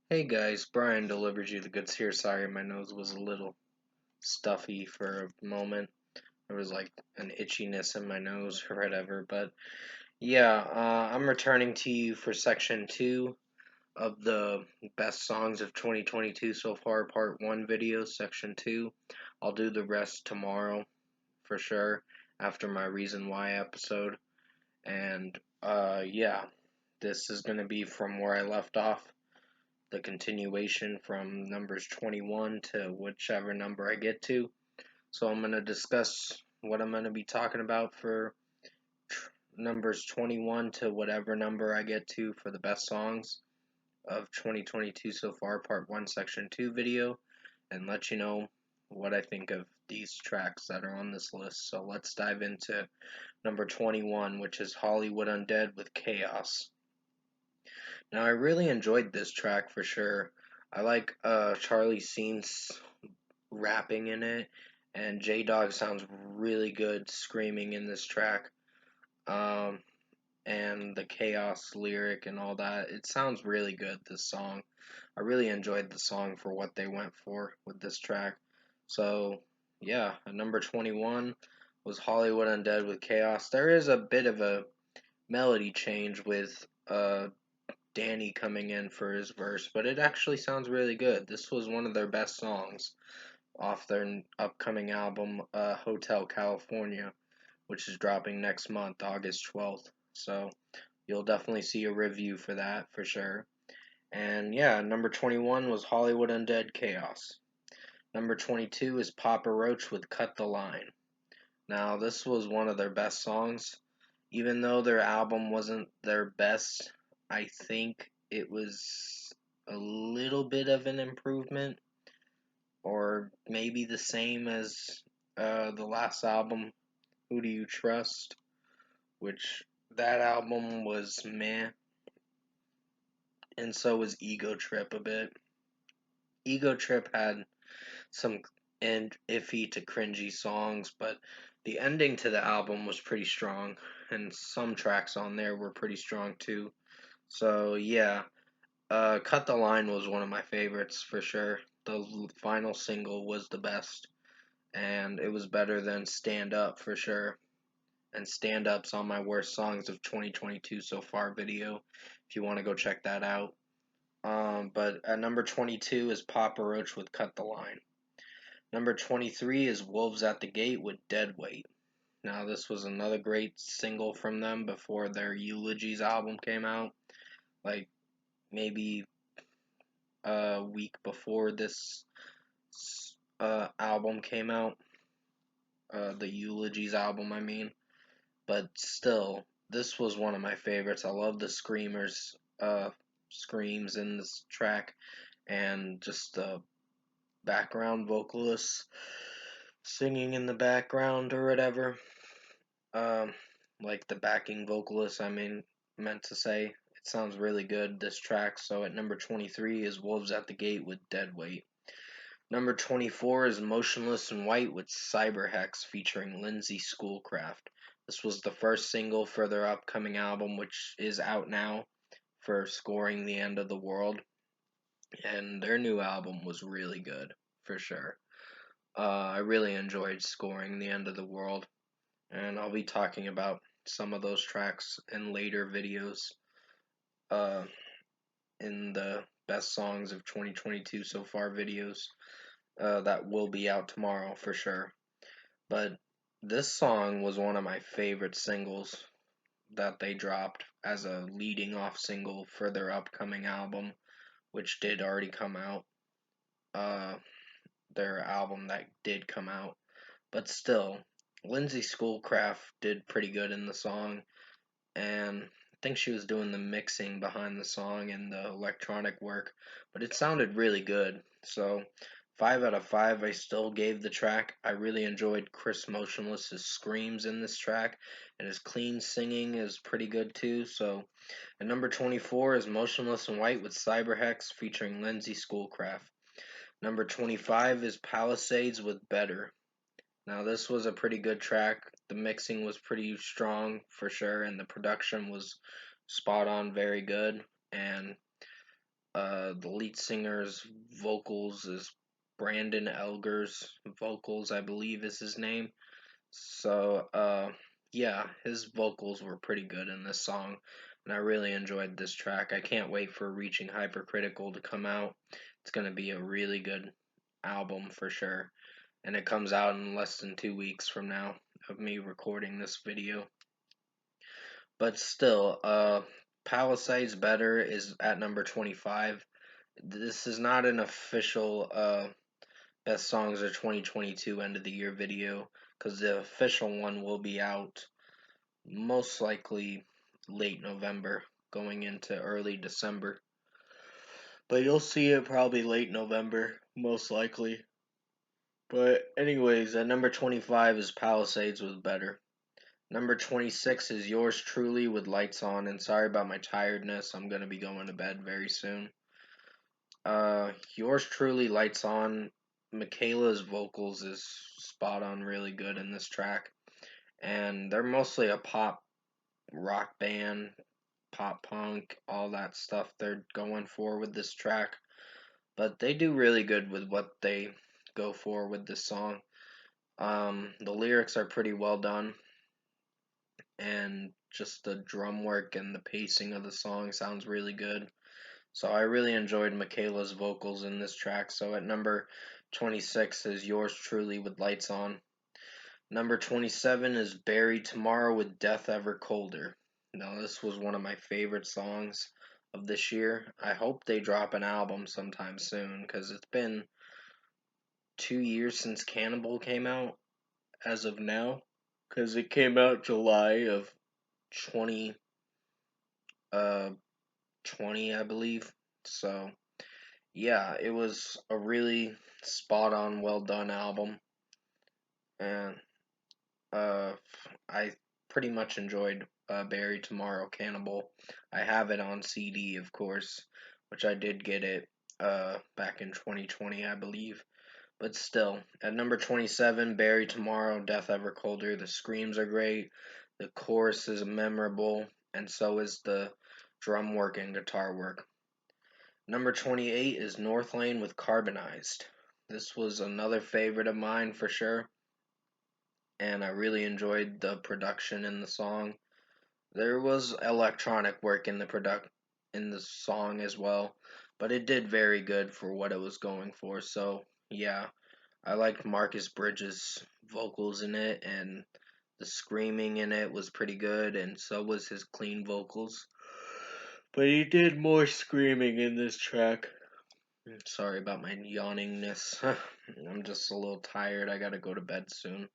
Hey guys, Brian delivered you the goods here. Sorry, my nose was a little stuffy for a moment. There was like an itchiness in my nose or whatever. But yeah, I'm returning to you for section 2 of the best songs of 2022 so far, part 1 video, section 2. I'll do the rest tomorrow for sure after my Reason Why episode. And yeah, this is going to be from where I left off, the continuation from numbers 21 to whichever number I get to. So I'm going to discuss what I'm going to be talking about for numbers 21 to whatever number I get to for the best songs of 2022 so far, part 1, section 2 video, and let you know what I think of these tracks that are on this list. So let's dive into number 21, which is Hollywood Undead with Chaos. Now, I really enjoyed this track for sure. I like Charlie Sheen's rapping in it, and J Dog sounds really good screaming in this track. Um, and the chaos lyric and all that, it sounds really good, this song. I really enjoyed the song for what they went for with this track. So, yeah, at number 21 was Hollywood Undead with Chaos. There is a bit of a melody change with Danny coming in for his verse, but it actually sounds really good. This was one of their best songs off their upcoming album, Hotel California, which is dropping next month, August 12th. So you'll definitely see a review for that for sure. And yeah, number 21 was Hollywood Undead Chaos. Number 22 is Papa Roach with Cut the Line. Now, this was one of their best songs. Even though their album wasn't their best, I think it was a little bit of an improvement, or maybe the same as the last album, Who Do You Trust? Which that album was meh, and so was Ego Trip a bit. Ego Trip had some iffy to cringy songs, but the ending to the album was pretty strong, and some tracks on there were pretty strong too. So yeah, Cut the Line was one of my favorites for sure. The final single was the best, and it was better than Stand Up for sure. And Stand Up's on my worst songs of 2022 so far video, if you want to go check that out. But at number 22 is Papa Roach with Cut the Line. Number 23 is Wolves at the Gate with Dead Weight. Now, this was another great single from them before their Eulogies album came out. Like, maybe a week before this album came out. The Eulogies album, I mean. But still, this was one of my favorites. I love the screams in this track, and just the background vocalists singing in the background or whatever. Um, like the backing vocalist, meant to say. It sounds really good, this track. So at number 23 is Wolves at the Gate with Dead Weight. Number 24 is Motionless in White with Cyberhex featuring Lindsay Schoolcraft. This was the first single for their upcoming album, which is out now, for Scoring the End of the World. And their new album was really good, for sure. I really enjoyed Scoring the End of the World, and I'll be talking about some of those tracks in later videos uh, in the best songs of 2022 so far videos that will be out tomorrow for sure. But this song was one of my favorite singles that they dropped as a leading off single for their upcoming album, which did already come out. Uh, their album that did come out. But still, Lindsay Schoolcraft did pretty good in the song, and I think she was doing the mixing behind the song and the electronic work, but it sounded really good. So, 5 out of 5, I still gave the track. I really enjoyed Chris Motionless's screams in this track, and his clean singing is pretty good too. So, at number 24 is Motionless in White with Cyberhex featuring Lindsay Schoolcraft. Number 25 is Palisades with Better. Now, this was a pretty good track. The mixing was pretty strong for sure, and the production was spot on, very good. And The lead singer's vocals is Brandon Elger's vocals, I believe is his name. So, yeah, his vocals were pretty good in this song, and I really enjoyed this track. I can't wait for Reaching Hypercritical to come out. It's going to be a really good album for sure, and it comes out in less than 2 weeks from now of me recording this video. But still, Palisades Better is at number 25. This is not an official Best Songs of 2022 end of the year video, because the official one will be out most likely late November, going into early December. But you'll see it probably late November, most likely. But anyways, at number 25 is Palisades with Better. Number 26 is Yours Truly with Lights On, and sorry about my tiredness, I'm going to be going to bed very soon. Yours Truly, Lights On. Michaela's vocals is spot on, really good in this track, and they're mostly a pop rock band, pop punk, all that stuff they're going for with this track, but they do really good with what they go for with this song. The lyrics are pretty well done, and just the drum work and the pacing of the song sounds really good. So I really enjoyed Michaela's vocals in this track. So at number 26 is Yours Truly with Lights On. Number 27 is Buried Tomorrow with Death Ever Colder. Now, this was one of my favorite songs of this year. I hope they drop an album sometime soon, because it's been 2 years since Cannibal came out as of now, because it came out July of 2020, I believe. So yeah, it was a really spot on, well done album, and uh, I pretty much enjoyed Buried Tomorrow Cannibal. I have it on CD, of course, which I did get it back in 2020, I believe. But still, at number 27, Buried Tomorrow, Death Ever Colder. The screams are great, the chorus is memorable, and so is the drum work and guitar work. Number 28 is North Lane with Carbonized. This was another favorite of mine for sure, and I really enjoyed the production in the song. There was electronic work in the song as well, but it did very good for what it was going for. So, yeah, I liked Marcus Bridges' vocals in it, and the screaming in it was pretty good, and so was his clean vocals. But he did more screaming in this track. Sorry about my yawningness. I'm just a little tired. I gotta go to bed soon,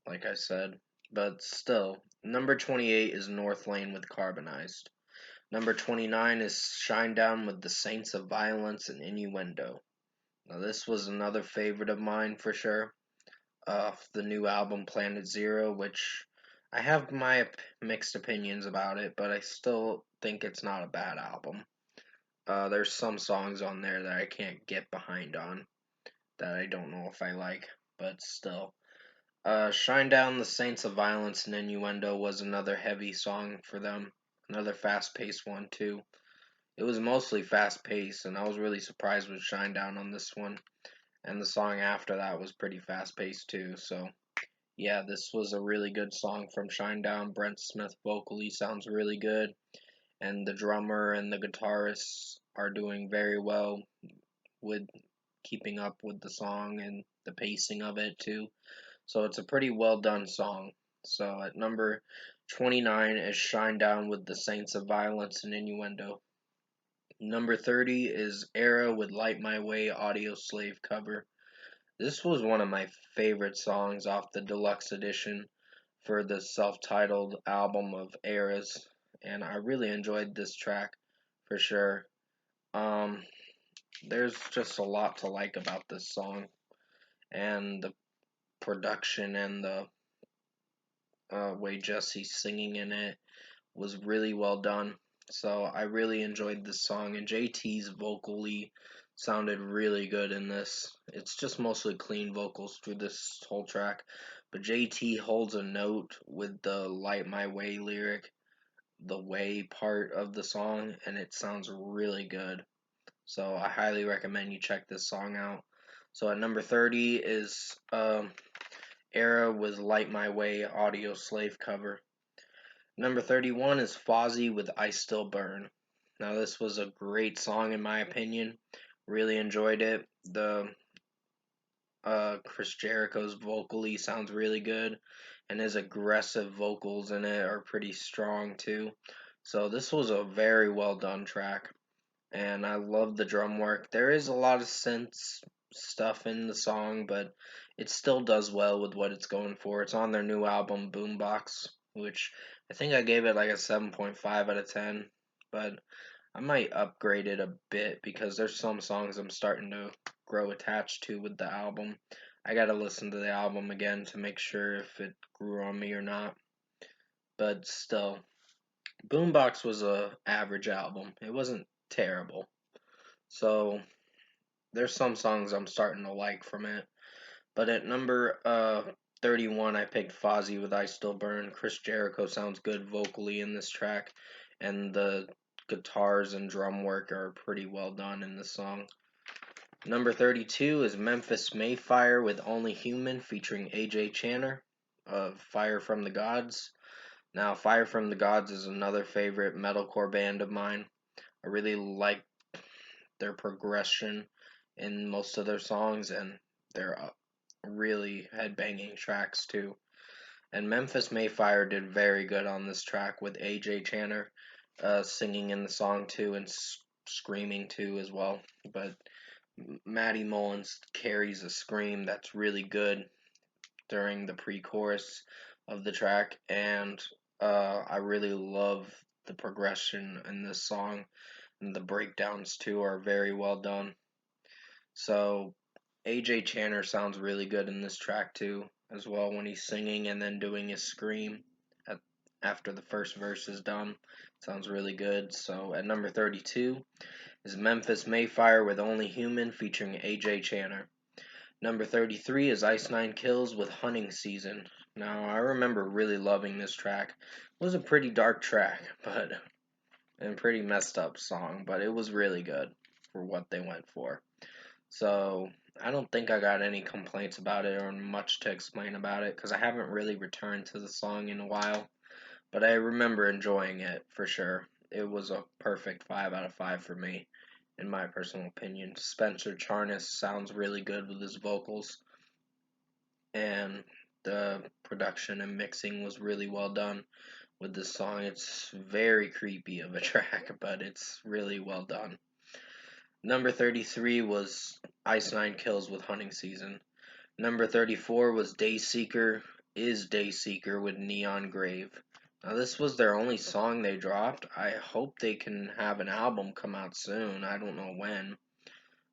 like I said. But still, number 28 is North Lane with Carbonized. Number 29 is Shinedown with the Saints of Violence and Innuendo. Now, this was another favorite of mine for sure. The new album Planet Zero, which I have my mixed opinions about it, but I still think it's not a bad album. There's some songs on there that I can't get behind on, that I don't know if I like, but still. Shinedown, the Saints of Violence and Innuendo was another heavy song for them. Another fast paced one, too. It was mostly fast paced, and I was really surprised with Shinedown on this one. And the song after that was pretty fast paced, too. So, yeah, this was a really good song from Shinedown. Brent Smith vocally sounds really good, and the drummer and the guitarist are doing very well with keeping up with the song and the pacing of it too. So it's a pretty well done song. So at number 29 is Shinedown with the Saints of Violence and Innuendo. Number 30 is Era with Light My Way Audioslave cover. This was one of my favorite songs off the deluxe edition for the self-titled album of Eras, and I really enjoyed this track for sure. Um, there's just a lot to like about this song, and the production and the way Jesse's singing in it was really well done. So I really enjoyed this song, and JT's vocally sounded really good in this. It's just mostly clean vocals through this whole track, but JT holds a note with the Light My Way lyric, the way part of the song, and it sounds really good. So I highly recommend you check this song out. So at number 30 is Era with Light My Way Audio Slave cover. Number 31 is Fozzy with I Still Burn. Now this was a great song in my opinion. Really enjoyed it. The Chris Jericho's vocally sounds really good, and his aggressive vocals in it are pretty strong too. So this was a very well done track, and I love the drum work. There is a lot of synth stuff in the song, but it still does well with what it's going for. It's on their new album Boombox, which I think I gave it like a 7.5 out of 10, but I might upgrade it a bit because there's some songs I'm starting to grow attached to with the album. I gotta listen to the album again to make sure if it grew on me or not. But still, Boombox was a average album. It wasn't terrible. So there's some songs I'm starting to like from it. But at number 31, I picked Fozzy with I Still Burn. Chris Jericho sounds good vocally in this track, and the guitars and drum work are pretty well done in this song. Number 32 is Memphis Mayfire with Only Human featuring AJ Channer of Fire from the Gods. Now, Fire from the Gods is another favorite metalcore band of mine. I really like their progression in most of their songs, and they're really headbanging tracks too. And Memphis Mayfire did very good on this track with AJ Channer singing in the song too and screaming too as well. But Maddie Mullins carries a scream that's really good during the pre-chorus of the track, and I really love the progression in this song, and the breakdowns too are very well done. So AJ Channer sounds really good in this track too, as well when he's singing and then doing his scream at, after the first verse is done. Sounds really good. So at number 32 is Memphis Mayfire with Only Human featuring AJ Channer. Number 33 is Ice Nine Kills with Hunting Season. Now, I remember really loving this track. It was a pretty dark track, but and pretty messed up song, but it was really good for what they went for. So, I don't think I got any complaints about it or much to explain about it because I haven't really returned to the song in a while, but I remember enjoying it for sure. It was a perfect 5 out of 5 for me, in my personal opinion. Spencer Charnas sounds really good with his vocals, and the production and mixing was really well done with this song. It's very creepy of a track, but it's really well done. Number 33 was Ice Nine Kills with Hunting Season. Number 34 was Dayseeker with Neon Grave. Now, this was their only song they dropped. I hope they can have an album come out soon. I don't know when.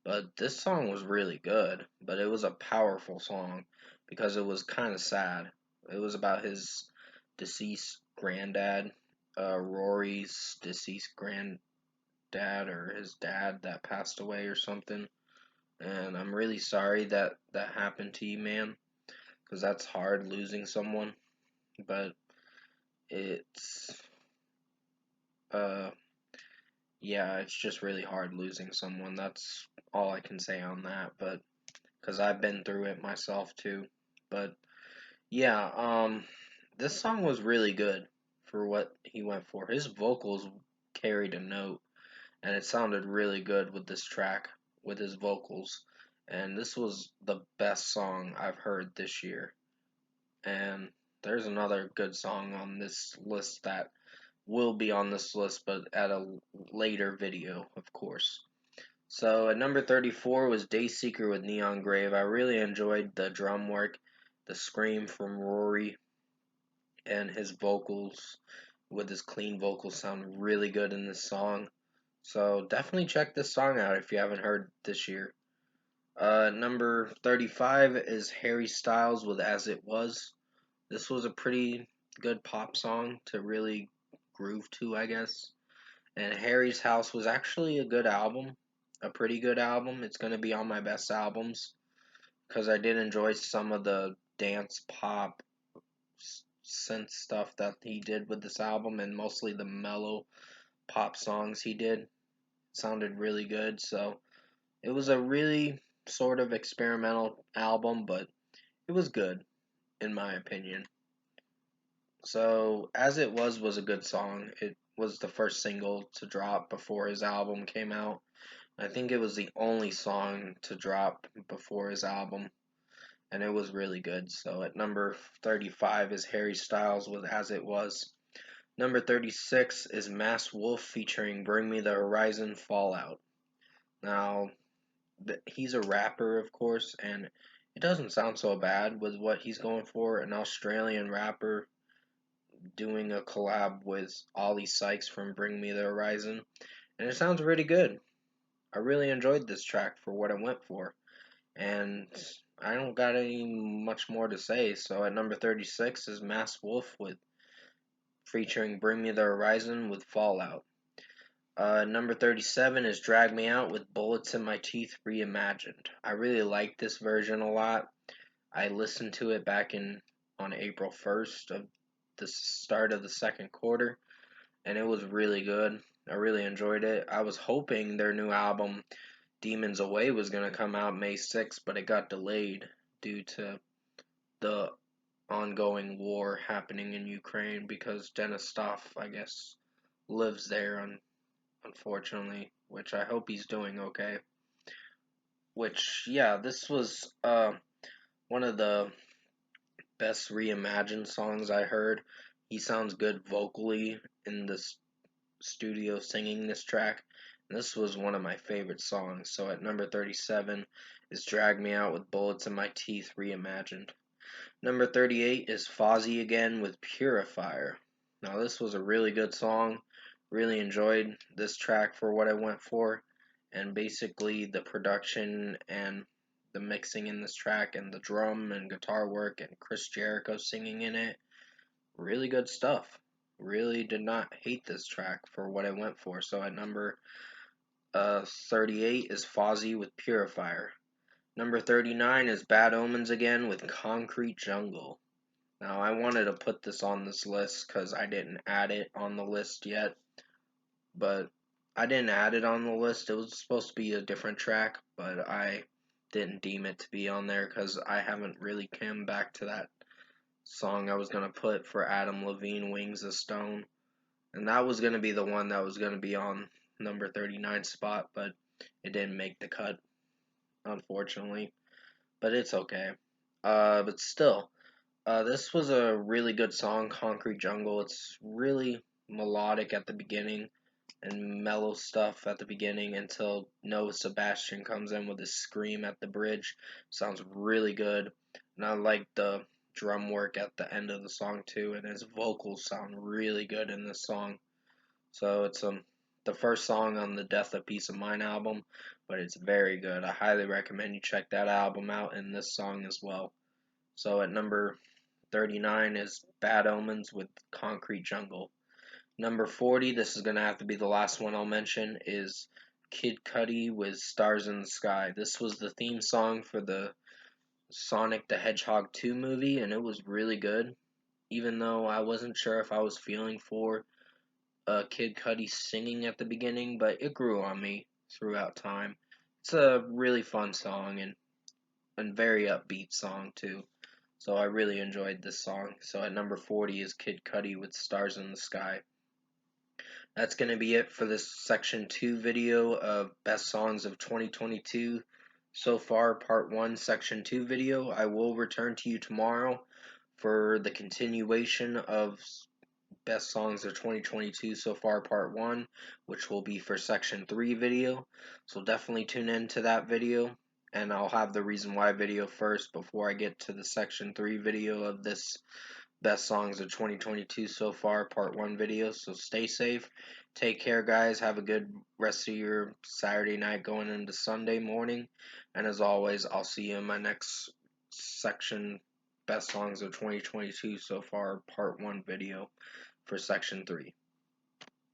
But this song was really good. But it was a powerful song because it was kind of sad. It was about his deceased granddad, Rory's deceased granddad, or his dad that passed away or something. And I'm really sorry that that happened to you, man, because that's hard losing someone. But it's, uh, yeah, it's just really hard losing someone. That's all I can say on that. But because I've been through it myself too. But yeah, this song was really good for what he went for. His vocals carried a note, and it sounded really good with this track with his vocals. And this was the best song I've heard this year. And there's another good song on this list that will be on this list, but at a later video, of course. So at number 34 was Dayseeker with Neon Grave. I really enjoyed the drum work, the scream from Rory, and his vocals with his clean vocals sound really good in this song. So definitely check this song out if you haven't heard this year. Number 35 is Harry Styles with As It Was. This was a pretty good pop song to really groove to, I guess. And Harry's House was actually a good album, a pretty good album. It's going to be on my best albums because I did enjoy some of the dance pop synth stuff that he did with this album and mostly the mellow pop songs he did. sounded really good. So it was a really sort of experimental album, but it was good in my opinion. So As It Was a good song. It was the first single to drop before his album came out. I think it was the only song to drop before his album, and it was really good. So at number 35 is Harry Styles with As It Was. Number 36 is Mass Wolf featuring Bring Me the Horizon Fallout. Now, he's a rapper, of course, and it doesn't sound so bad with what he's going for. An Australian rapper doing a collab with Ollie Sykes from Bring Me the Horizon, and it sounds really good. I really enjoyed this track for what it went for, and I don't got any much more to say. So at number 36 is Mass Wolf with featuring Bring Me the Horizon with Fallout. Number 37 is Drag Me Out with Bullets in My Teeth Reimagined. I really like this version a lot. I listened to it back in on April 1st of the start of the second quarter, and it was really good. I really enjoyed it. I was hoping their new album Demons Away was going to come out May 6th, but it got delayed due to the ongoing war happening in Ukraine because Dennis Stoff, I guess, lives there, unfortunately, which I hope he's doing okay. Which, yeah, this was one of the best reimagined songs I heard. He sounds good vocally in the studio singing this track. And this was one of my favorite songs. So at number 37 is Drag Me Out with Bullets in My Teeth Reimagined. Number 38 is Fozzy again with Purifier. Now this was a really good song. Really enjoyed this track for what I went for. And basically the production and the mixing in this track and the drum and guitar work and Chris Jericho singing in it. Really good stuff. Really did not hate this track for what I went for. So at number 38 is Fozzy with Purifier. Number 39 is Bad Omens again with Concrete Jungle. Now, I wanted to put this on this list because I didn't add it on the list yet. But I didn't add it on the list. It was supposed to be a different track, but I didn't deem it to be on there because I haven't really come back to that song I was going to put for Adam Levine, Wings of Stone. And that was going to be the one that was going to be on number 39 spot, but it didn't make the cut, unfortunately. But it's okay. But still, this was a really good song, Concrete Jungle. It's really melodic at the beginning and mellow stuff at the beginning until Noah Sebastian comes in with a scream at the bridge. Sounds really good. And I like the drum work at the end of the song too, and his vocals sound really good in this song. So it's the first song on the Death of Peace of Mind album, but it's very good. I highly recommend you check that album out and this song as well. So at number 39 is Bad Omens with Concrete Jungle. Number 40, this is going to have to be the last one I'll mention, is Kid Cudi with Stars in the Sky. This was the theme song for the Sonic the Hedgehog 2 movie, and it was really good. Even though I wasn't sure if I was feeling for Kid Cudi singing at the beginning, but it grew on me throughout time. It's a really fun song and very upbeat song too. So I really enjoyed this song. So at number 40 is Kid Cudi with Stars in the Sky. That's going to be it for this section 2 video of best songs of 2022 so far, part 1 section 2 video. I will return to you tomorrow for the continuation of best songs of 2022 so far, part 1, which will be for section 3 video. So definitely tune in to that video, and I'll have the reason why video first before I get to the section 3 video of this best songs of 2022 so far, part 1 video. So stay safe, take care guys, have a good rest of your Saturday night going into Sunday morning, and as always, I'll see you in my next section, best songs of 2022 so far, part 1 video for section 3.